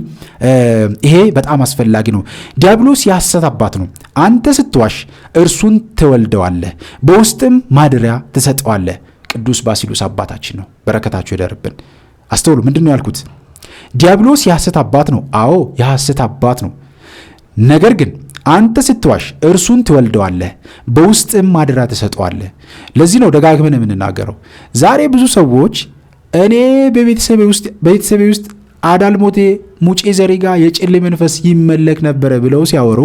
ይሄ በጣም አስፈላጊ ነው። ዲያብሎስ የሐሰት አባት ነው። አንተ ስትዋሽ እርሱን ትወልደዋለህ፣ በውስጥም ማደሪያ ትሰጠዋለህ። ቅዱስ ባሲሉስ አባታችን ነው፣ በረከታቸው ይደርብን። አስተውሉ። ምንድን ነው ያልኩት? ዲያብሎስ የሐሰት አባት ነው። አዎ የሐሰት አባት ነው። ነገር ግን አንተ ስትዋሽ እርሱን ትወልደዋለህ፣ በውስጥም ማደሪያ ትሰጠዋለህ። ለዚህ ነው ደጋግመን የምንናገረው። ዛሬ ብዙ ሰዎች እኔ በቤተሰቤ ውስጥ አዳልሞቴ ሙጬ ዘሪጋ የጨሌ መንፈስ ይመለክ ነበረ ብለው ሲያወሩ፣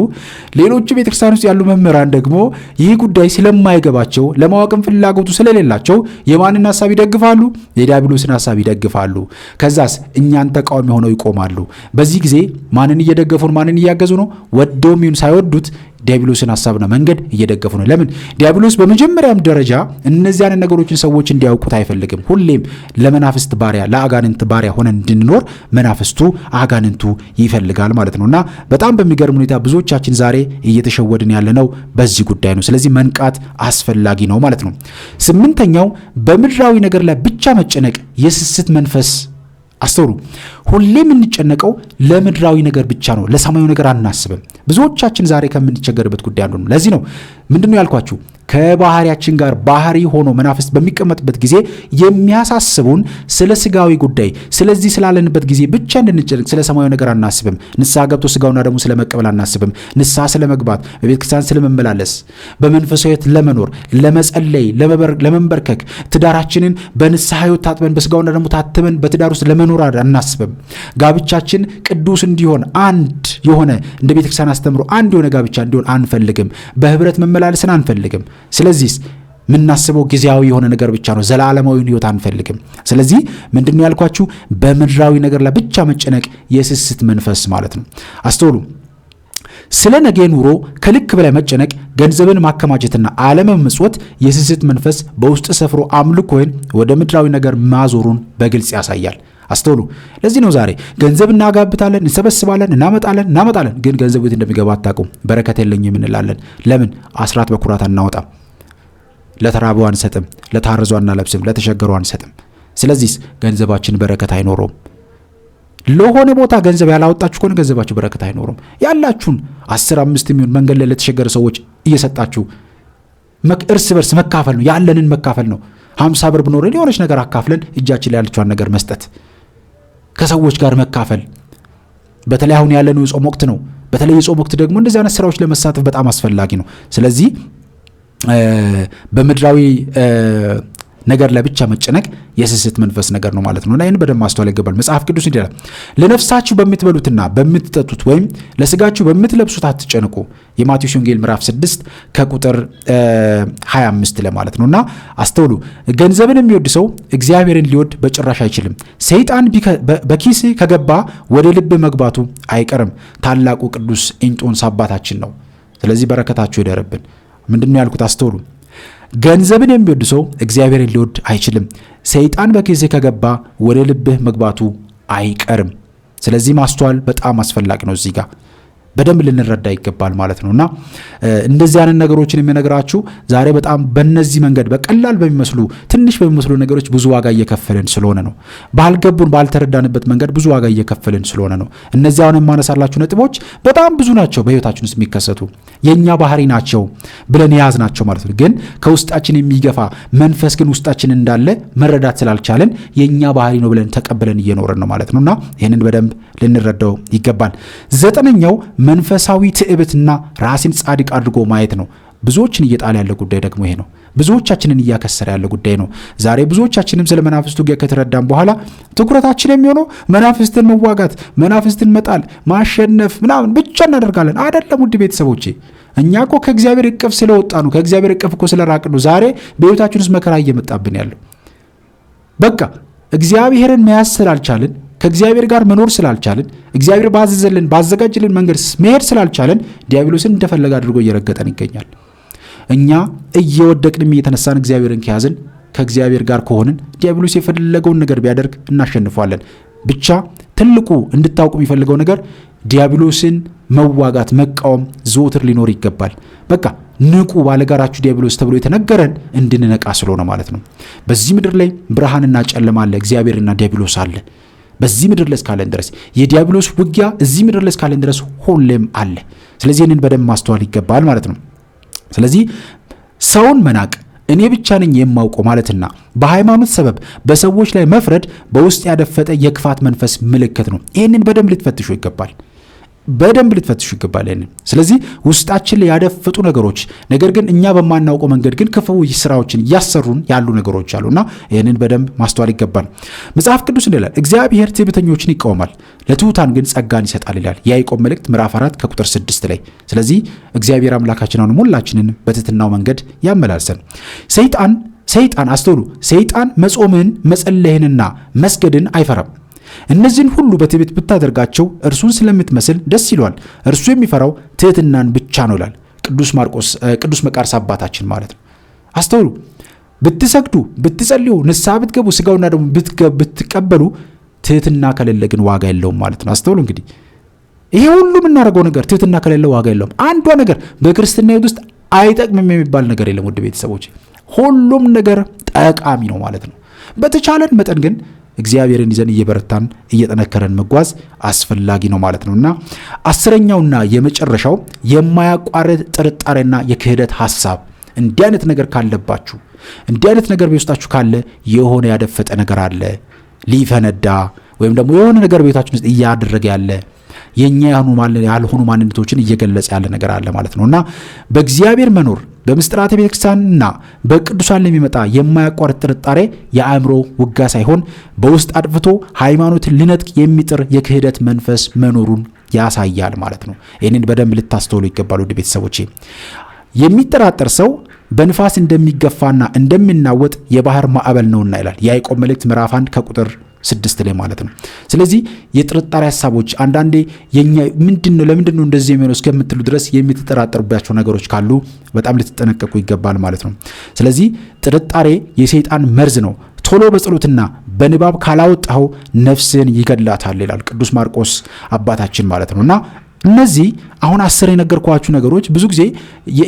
ሌሎቹ ቤተክርስቲያን ውስጥ ያሉ መምህራን ደግሞ ይህ ጉዳይ ስለማይገባቸው ለማወቅም ፍላጎቱ ስለሌላቸው የማንን ሐሳብ ይደግፋሉ? የዲያብሎስን ሐሳብ ይደግፋሉ። ከዛስ እኛን ተቃዋሚ ሆነው ይቆማሉ። በዚህ ጊዜ ማንን እየደገፉ ነው? ማንን እያገዙ ነው? ወደውም ይሁን ሳይወዱት ዲያብሎስን ሐሳብና መንገድ እየደገፉ ነው። ለምን? ዲያብሎስ በመጀመሪያም ደረጃ እነዚያን ነገሮችን ሰዎች እንዲያውቁት አይፈልግም። ሁሌም ለመናፍስት ባሪያ፣ ለአጋንንት ባሪያ ሆነን እንድንኖር መናፍስቱ አጋንንቱ ይፈልጋል ማለት ነውና በጣም በሚገርም ሁኔታ ብዙዎቻችን ዛሬ እየተሸወድን ያለነው በዚህ ጉዳይ ነው። ስለዚህ መንቃት አስፈላጊ ነው ማለት ነው። ስምንተኛው በምድራዊ ነገር ላይ ብቻ መጨነቅ የስስት መንፈስ። አስተውሉ። ሁሌም የምንጨነቀው ለምድራዊ ነገር ብቻ ነው፣ ለሰማያዊ ነገር አናስብም። ብዙዎቻችን ዛሬ ከምንቸገርበት ጉዳይ አንዱ ነው። ለዚህ ነው ምንድነው ያልኳችሁ ከባህሪያችን ጋር ባህሪ ሆኖ መናፍስት በሚቀመጥበት ጊዜ የሚያሳስቡን ስለ ስጋዊ ጉዳይ፣ ስለዚህ ስላለንበት ጊዜ ብቻ እንድንጨነቅ፣ ስለ ሰማያዊ ነገር አናስብም። ንስሐ ገብቶ ስጋውና ደሙ ስለመቀበል አናስብም። ንስሐ ስለመግባት፣ በቤተክርስቲያን ስለመመላለስ፣ በመንፈሳዊት ለመኖር፣ ለመጸለይ፣ ለመንበርከክ፣ ትዳራችንን በንስሐ ሕይወት ታጥበን በስጋውና ደሙ ታትመን በትዳር ውስጥ ለመኖር አናስብም። ጋብቻችን ቅዱስ እንዲሆን አንድ የሆነ እንደ ቤተክርስቲያን አስተምሮ አንድ የሆነ ጋብቻ እንዲሆን አንፈልግም። በህብረት መመላለስን አንፈልግም። ስለዚህ ምናስበው ጊዜያዊ የሆነ ነገር ብቻ ነው፣ ዘላለማዊውን ህይወት አንፈልግም። ስለዚህ ምንድነው ያልኳችሁ በምድራዊ ነገር ላይ ብቻ መጨነቅ የስስት መንፈስ ማለት ነው። አስተውሉ። ስለ ነገ ኑሮ ከልክ በላይ መጨነቅ፣ ገንዘብን ማከማቸትና አለመመጽወት የስስት መንፈስ በውስጥ ሰፍሮ አምልኮን ወደ ምድራዊ ነገር ማዞሩን በግልጽ ያሳያል። አስተውሉ። ለዚህ ነው ዛሬ ገንዘብ እናጋብታለን፣ እንሰበስባለን፣ እናመጣለን፣ ግን ገንዘቡ የት እንደሚገባ አታውቁም። በረከት የለኝም እንላለን። ለምን? አስራት በኩራት አናወጣም፣ ለተራበው አንሰጥም፣ ለታረዙ አናለብስም፣ ለተቸገሩ አንሰጥም። ስለዚህ ገንዘባችን በረከት አይኖረውም። ለሆነ ቦታ ገንዘብ ያላወጣችሁ ከሆነ ገንዘባችሁ በረከት አይኖረውም። ያላችሁን 10-5 የሚሆን መንገድ ላይ ለተቸገረ ሰዎች እየሰጣችሁ እርስ በርስ መካፈል ነው፣ ያለንን መካፈል ነው። 50 ብር ብኖረን የሆነች ነገር አካፍለን እጃችን ላይ ያለችዋን ነገር መስጠት፣ ከሰዎች ጋር መካፈል። በተለይ አሁን ያለነው የጾም ወቅት ነው። በተለይ የጾም ወቅት ደግሞ እንደዚህ አይነት ስራዎች ለመሳተፍ በጣም አስፈላጊ ነው። ስለዚህ በምድራዊ ነገር ላይ ብቻ መጨነቅ የስስት መንፈስ ነገር ነው ማለት ነው። እና ይህን በደንብ ማስተዋል ይገባል። መጽሐፍ ቅዱስ ይላል ለነፍሳችሁ በምትበሉትና በምትጠጡት ወይም ለስጋችሁ በምትለብሱት አትጨንቁ። የማቴዎስ ወንጌል ምዕራፍ 6 ከቁጥር 25 ለማለት ነው። እና አስተውሉ፣ ገንዘብን የሚወድ ሰው እግዚአብሔርን ሊወድ በጭራሽ አይችልም። ሰይጣን በኪስ ከገባ ወደ ልብ መግባቱ አይቀርም። ታላቁ ቅዱስ ኢንጦንስ አባታችን ነው። ስለዚህ በረከታችሁ ይደርብን። ምንድነው ያልኩት? አስተውሉ፣ ገንዘብን የሚወድ ሰው እግዚአብሔርን ሊወድ አይችልም። ሰይጣን በኪስህ ከገባ ወደ ልብህ መግባቱ አይቀርም። ስለዚህ ማስተዋል በጣም አስፈላጊ ነው። እዚህ ጋር በደንብ ልንረዳ ይገባል ማለት ነውና እንደዚህ አይነት ነገሮችን የሚነግራችሁ ዛሬ በጣም በእነዚህ መንገድ በቀላል በሚመስሉ ትንሽ በሚመስሉ ነገሮች ብዙ ዋጋ እየከፈልን ስለሆነ ነው። ባልገቡን ባልተረዳንበት መንገድ ብዙ ዋጋ እየከፈልን ስለሆነ ነው። እነዚህ አሁን የማነሳላችሁ ነጥቦች በጣም ብዙ ናቸው፣ በህይወታችን ውስጥ የሚከሰቱ የኛ ባህሪ ናቸው ብለን የያዝ ናቸው ማለት ነው። ግን ከውስጣችን የሚገፋ መንፈስ ግን ውስጣችን እንዳለ መረዳት ስላልቻለን የኛ ባህሪ ነው ብለን ተቀብለን እየኖርን ነው ማለት ነውና ይህንን በደንብ ልንረዳው ይገባል። 9ኛው መንፈሳዊ ትዕቢትና ራስን ጻድቅ አድርጎ ማየት ነው። ብዙዎችን እየጣለ ያለ ጉዳይ ደግሞ ይሄ ነው። ብዙዎቻችንን እያከሰረ ያለ ጉዳይ ነው። ዛሬ ብዙዎቻችንም ስለ መናፍስቱ ከተረዳን በኋላ ትኩረታችን የሚሆነው መናፍስትን መዋጋት፣ መናፍስትን መጣል፣ ማሸነፍ ምናምን ብቻ እናደርጋለን። አይደለም ውድ ቤተሰቦቼ፣ እኛ እኮ ከእግዚአብሔር እቅፍ ስለወጣ ነው፣ ከእግዚአብሔር እቅፍ እኮ ስለራቅ ነው ዛሬ በህይወታችን ውስጥ መከራ እየመጣብን ያለው። በቃ እግዚአብሔርን መያዝ ስላልቻልን፣ ከእግዚአብሔር ጋር መኖር ስላልቻልን፣ እግዚአብሔር ባዘዘልን ባዘጋጅልን መንገድ መሄድ ስላልቻልን ዲያብሎስን እንደፈለገ አድርጎ እየረገጠን ይገኛል። እኛ እየወደቅንም እየተነሳን እግዚአብሔርን ከያዝን ከእግዚአብሔር ጋር ከሆንን ዲያብሎስ የፈለገውን ነገር ቢያደርግ እናሸንፏለን። ብቻ ትልቁ እንድታውቁ የሚፈልገው ነገር ዲያብሎስን መዋጋት መቃወም ዘወትር ሊኖር ይገባል። በቃ ንቁ ባለጋራችሁ ዲያብሎስ ተብሎ የተነገረን እንድንነቃ ስለሆነ ማለት ነው። በዚህ ምድር ላይ ብርሃንና ጨለማ አለ፣ እግዚአብሔርና ዲያብሎስ አለ። በዚህ ምድር ላይ እስካለን ድረስ የዲያብሎስ ውጊያ እዚህ ምድር ላይ እስካለን ድረስ ሁሌም አለ። ስለዚህ ይህንን በደንብ ማስተዋል ይገባል ማለት ነው። ስለዚህ ሰውን መናቅ፣ እኔ ብቻ ነኝ የማውቀው ማለትና በሃይማኖት ሰበብ በሰዎች ላይ መፍረድ በውስጥ ያደፈጠ የክፋት መንፈስ ምልክት ነው። ይህንን በደንብ ልትፈትሹ ይገባል። ስለዚህ ውስጣችን ላይ ያደፈጡ ነገሮች ነገር ግን እኛ በማናውቀው መንገድ ግን ክፉ ስራዎችን እያሰሩን ያሉ ነገሮች አሉና ይህንን በደንብ ማስተዋል ይገባል። መጽሐፍ ቅዱስ ይላል እግዚአብሔር ትዕቢተኞችን ይቃወማል፣ ለትሑታን ግን ጸጋን ይሰጣል ይላል። የያዕቆብ መልእክት ምዕራፍ 4 ከቁጥር 6 ላይ። ስለዚህ እግዚአብሔር አምላካችን አሁን ሁላችንን በትሕትናው መንገድ ያመላልሰን። ሰይጣን አስተውሉ፣ ሰይጣን መጾምን መጸለይንና መስገድን አይፈራም። እነዚህን ሁሉ በትዕቢት ብታደርጋቸው እርሱን ስለምትመስል ደስ ይለዋል። እርሱ የሚፈራው ትሕትናን ብቻ ነው ይላል ቅዱስ መቃርስ አባታችን ማለት ነው። አስተውሉ፣ ብትሰግዱ፣ ብትጸልዩ፣ ንስሐ ብትገቡ፣ ስጋውና ደግሞ ብትቀበሉ ትሕትና ከሌለ ግን ዋጋ የለውም ማለት ነው። አስተውሉ እንግዲህ ይሄ ሁሉ የምናደርገው ነገር ትሕትና ከሌለ ዋጋ የለውም። አንዷ ነገር በክርስትና ሕይወት ውስጥ አይጠቅምም የሚባል ነገር የለም ውድ ቤተሰቦች፣ ሁሉም ነገር ጠቃሚ ነው ማለት ነው። በተቻለን መጠን ግን እግዚአብሔርን ይዘን እየበረታን እየጠነከረን መጓዝ አስፈላጊ ነው ማለት ነውና 10ኛውና የመጨረሻው የማያቋርጥ ጥርጣሬና የክህደት ሐሳብ። እንዲህ አይነት ነገር ካለባችሁ፣ እንዲህ አይነት ነገር በውስጣችሁ ካለ የሆነ ያደፈጠ ነገር አለ፣ ሊፈነዳ ወይም ደግሞ የሆነ ነገር ቤታችን ውስጥ እያደረገ ያለ የኛ ያልሆኑ ማንነቶችን እየገለጸ ያለ ነገር አለ ማለት ነውና በእግዚአብሔር መኖር በምስጢራተ ቤተክርስቲያንና በቅዱሳን ለሚመጣ የማያቋርጥ ጥርጣሬ የአእምሮ ውጋ ሳይሆን በውስጥ አጥፍቶ ሃይማኖትን ሊነጥቅ የሚጥር የክህደት መንፈስ መኖሩን ያሳያል ማለት ነው። ይህንን በደንብ ልታስተውሉ ይገባል ውድ ቤተሰቦቼ። የሚጠራጠር ሰው በንፋስ እንደሚገፋና እንደሚናወጥ የባህር ማዕበል ነውና ይላል የያዕቆብ መልእክት ምዕራፍ 1 ከቁጥር 6 ላይ ማለት ነው። ስለዚህ የጥርጣሬ ሐሳቦች አንዳንዴ የኛ ለምንድነው እንደዚህ የሚሆነው እስከምትሉ ድረስ የምትጠራጠሩባቸው ነገሮች ካሉ በጣም ልትጠነቀቁ ይገባል ማለት ነው። ስለዚህ ጥርጣሬ የሰይጣን መርዝ ነው። ቶሎ በጸሎትና በንባብ ካላወጣው ነፍስን ይገድላታል ይላል ቅዱስ ማርቆስ አባታችን ማለት ነውና እነዚህ አሁን 10 የነገርኳችሁ ነገሮች ብዙ ጊዜ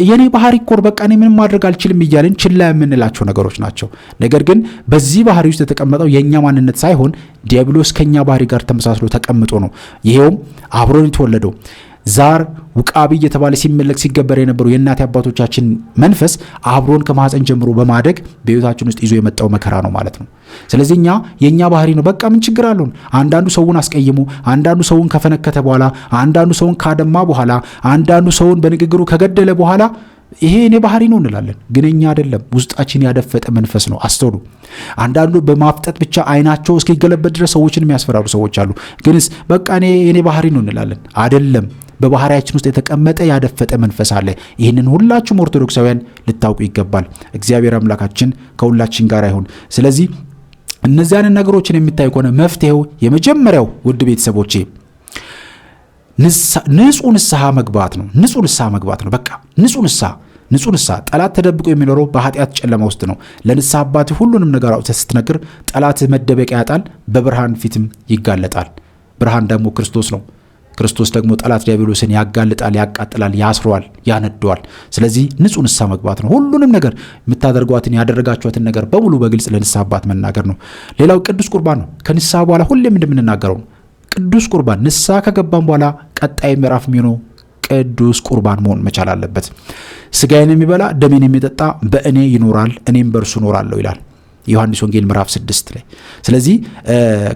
የኔ ባህሪ እኮ በቃ እኔ ምንም ማድረግ አልችልም እያልን ችላ የምንላቸው ነገሮች ናቸው። ነገር ግን በዚህ ባህሪ ውስጥ የተቀመጠው የኛ ማንነት ሳይሆን ዲያብሎስ ከኛ ባህሪ ጋር ተመሳስሎ ተቀምጦ ነው። ይሄውም አብሮን የተወለደው ዛር ውቃቢ እየተባለ ሲመለክ ሲገበር የነበረው የእናት አባቶቻችን መንፈስ አብሮን ከማህፀን ጀምሮ በማደግ በህይወታችን ውስጥ ይዞ የመጣው መከራ ነው ማለት ነው። ስለዚህ የኛ ባህሪ ነው። በቃ ምን ችግር አለው? አንዳንዱ ሰውን አስቀይሙ፣ አንዳንዱ ሰውን ከፈነከተ በኋላ፣ አንዳንዱ ሰውን ካደማ በኋላ፣ አንዳንዱ ሰውን በንግግሩ ከገደለ በኋላ ይሄ እኔ ባህሪ ነው እንላለን። ግን እኛ አይደለም፣ ውስጣችን ያደፈጠ መንፈስ ነው። አስተውሉ። አንዳንዱ በማፍጠጥ ብቻ አይናቸው እስኪገለበት ድረስ ሰዎችን የሚያስፈራሩ ሰዎች አሉ። ግንስ በቃ እኔ ባህሪ ነው እንላለን። አይደለም፣ በባህሪያችን ውስጥ የተቀመጠ ያደፈጠ መንፈስ አለ። ይህንን ሁላችሁም ኦርቶዶክሳውያን ልታውቁ ይገባል። እግዚአብሔር አምላካችን ከሁላችን ጋር ይሁን። ስለዚህ እነዚያን ነገሮችን የሚታይ ከሆነ መፍትሄው የመጀመሪያው ውድ ቤተሰቦቼ ንጹህ ንስሐ መግባት ነው። ንጹህ ንስሐ መግባት ነው። በቃ ንጹህ ንስሐ። ጠላት ተደብቆ የሚኖረው በኃጢአት ጨለማ ውስጥ ነው። ለንስሐ አባት ሁሉንም ነገር አውጥተህ ስትነግር ጠላት መደበቂያ ያጣል፣ በብርሃን ፊትም ይጋለጣል። ብርሃን ደግሞ ክርስቶስ ነው። ክርስቶስ ደግሞ ጠላት ዲያብሎስን ያጋልጣል፣ ያቃጥላል፣ ያስረዋል፣ ያነደዋል። ስለዚህ ንጹህ ንስሐ መግባት ነው። ሁሉንም ነገር የምታደርጓትን ያደረጋችኋትን ነገር በሙሉ በግልጽ ለንስሐ አባት መናገር ነው። ሌላው ቅዱስ ቁርባን ነው። ከንስሐ በኋላ ሁሌም እንደምንናገረው ቅዱስ ቁርባን ንስሐ ከገባን በኋላ ቀጣይ ምዕራፍ የሚሆነው ቅዱስ ቁርባን መሆን መቻል አለበት። ስጋዬን የሚበላ ደሜን የሚጠጣ በእኔ ይኖራል፣ እኔም በእርሱ እኖራለሁ ይላል ዮሐንስ ወንጌል ምዕራፍ 6 ላይ። ስለዚህ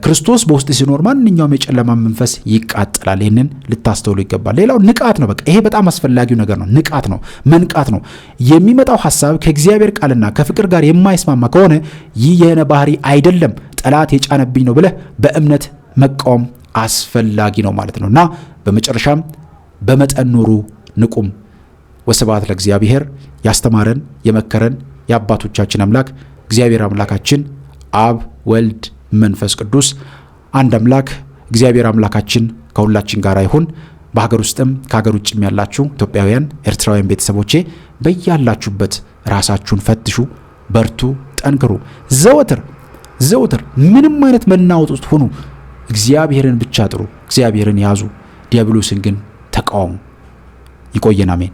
ክርስቶስ በውስጥ ሲኖር ማንኛውም የጨለማ መንፈስ ይቃጠላል። ይህንን ልታስተውሉ ይገባል። ሌላው ንቃት ነው። በቃ ይሄ በጣም አስፈላጊው ነገር ነው። ንቃት ነው፣ መንቃት ነው። የሚመጣው ሐሳብ ከእግዚአብሔር ቃልና ከፍቅር ጋር የማይስማማ ከሆነ ይህ የሆነ ባህሪ አይደለም፣ ጠላት የጫነብኝ ነው ብለህ በእምነት መቃወም አስፈላጊ ነው ማለት ነው። እና በመጨረሻም በመጠን ኑሩ፣ ንቁም። ወስብሐት ለእግዚአብሔር። ያስተማረን የመከረን የአባቶቻችን አምላክ እግዚአብሔር አምላካችን አብ ወልድ መንፈስ ቅዱስ አንድ አምላክ እግዚአብሔር አምላካችን ከሁላችን ጋር ይሁን። በሀገር ውስጥም ከሀገር ውጭም ያላችሁ ኢትዮጵያውያን ኤርትራውያን ቤተሰቦቼ በያላችሁበት ራሳችሁን ፈትሹ፣ በርቱ፣ ጠንክሩ። ዘወትር ምንም አይነት መናወጥ ውስጥ ሁኑ፣ እግዚአብሔርን ብቻ ጥሩ፣ እግዚአብሔርን ያዙ፣ ዲያብሎስን ግን ተቃወሙ። ይቆየን። አሜን።